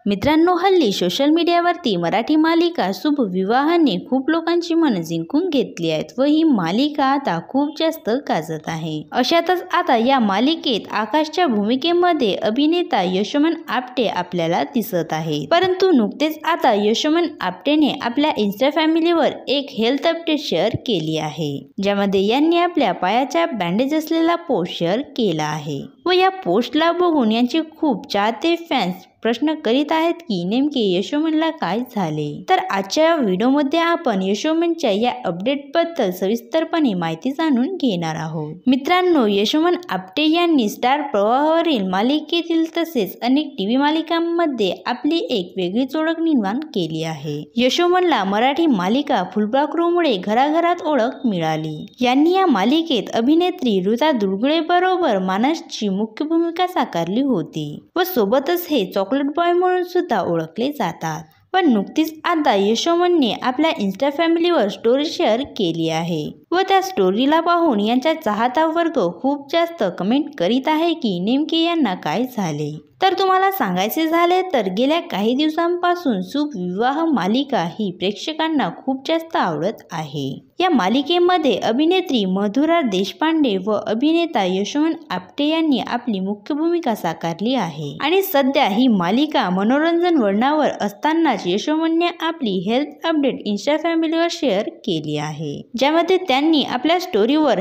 मित्रांनो, हल्ली सोशल मीडियावरती मराठी मालिका शुभ विवाहाने खूप लोकांची मन जिंकून घेतली आहेत व ही मालिका आता खूप जास्त गाजत आहे। अशातच आता या मालिकेत आकाशच्या भूमिकेमध्ये अभिनेता यशोमन आपटे आपल्याला दिसत आहे। परंतु नुकतेच आता यशोमन आपटेने आपल्या इन्स्टा फॅमिलीवर एक हेल्थ अपडेट शेअर केली आहे, ज्यामध्ये यांनी आपल्या पायाच्या बँडेज असलेला पोस्ट शेअर केला आहे व या पोस्टला बघून यांचे खूप चाहते फॅन्स प्रश्न करीत आहेत की नेमके यशोमनला काय झाले। तर आजच्या व्हिडिओमध्ये आपण यशोमनच्या या अपडेटबद्दल सविस्तरपणे माहिती जाणून घेणार आहोत। मित्रांनो, यशोमन आपटे यांनी स्टार प्रवाहावरील मालिकेतील तसेच अनेक टीव्ही मालिकांमध्ये आपली एक वेगळीच ओळख निर्माण केली आहे। यशोमनला मराठी मालिका फुलपाखरूमुळे घराघरात ओळख मिळाली। यांनी या मालिकेत अभिनेत्री ऋता दुर्गुळे बरोबर मानसची मुख्य भूमिका साकारली होती व सोबतच हे चॉकलेट बॉय म्हणून सुद्धा ओळखले जातात। पण नुकतीच आता यशोमनने आपल्या इन्स्टा फॅमिलीवर स्टोरी शेअर केली आहे व त्या स्टोरीला पाहून यांचा चाहता वर्ग खूप जास्त कमेंट करीत आहे की नेमके यांना काय झाले। तर तुम्हाला सांगायचे झाले तर गेल्या काही दिवसांपासून शुभ विवाह मालिका ही प्रेक्षकांना खूप जास्त आवडत आहे। या मालिकेमध्ये अभिनेत्री मधुरा देशपांडे व अभिनेता यशोमन आपटे यांनी आपली मुख्य भूमिका साकारली आहे आणि सध्या ही मालिका मनोरंजन वळणावर असतानाच यशोमनने आपली हेल्थ अपडेट इन्स्टा फॅमिलीवर शेअर केली आहे, ज्यामध्ये त्यांनी आपल्या स्टोरीवर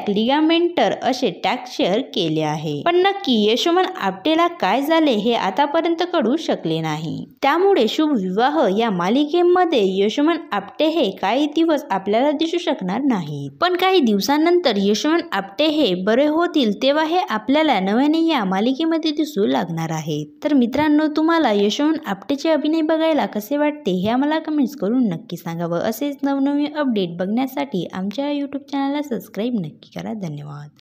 #लिगामेंटर असे टॅग शेअर केले आहे। पण नक्की यशोमन आपटेला काय झाले हे आतापर्यंत कळू शकले नाही। त्यामुळे शुभ विवाह या मालिकेमध्ये यशोमन आपटे हे काही दिवस आपल्याला दिसू शकणार नाहीत, पण काही दिवसांनंतर यशोमन आपटे हे बरे होतील तेव्हा हे आपल्याला नव्याने या मालिकेमध्ये दिसू लागणार आहेत। तर मित्रांनो, तुम्हाला यशोमन आपटेचे अभिनय बघायला कसे वाटते हे आम्हाला कमेंट्स करून नक्की सांगा व असेच नवनवीन अपडेट बघण्यासाठी आमच्या YouTube चॅनलला सबस्क्राईब नक्की करा। धन्यवाद।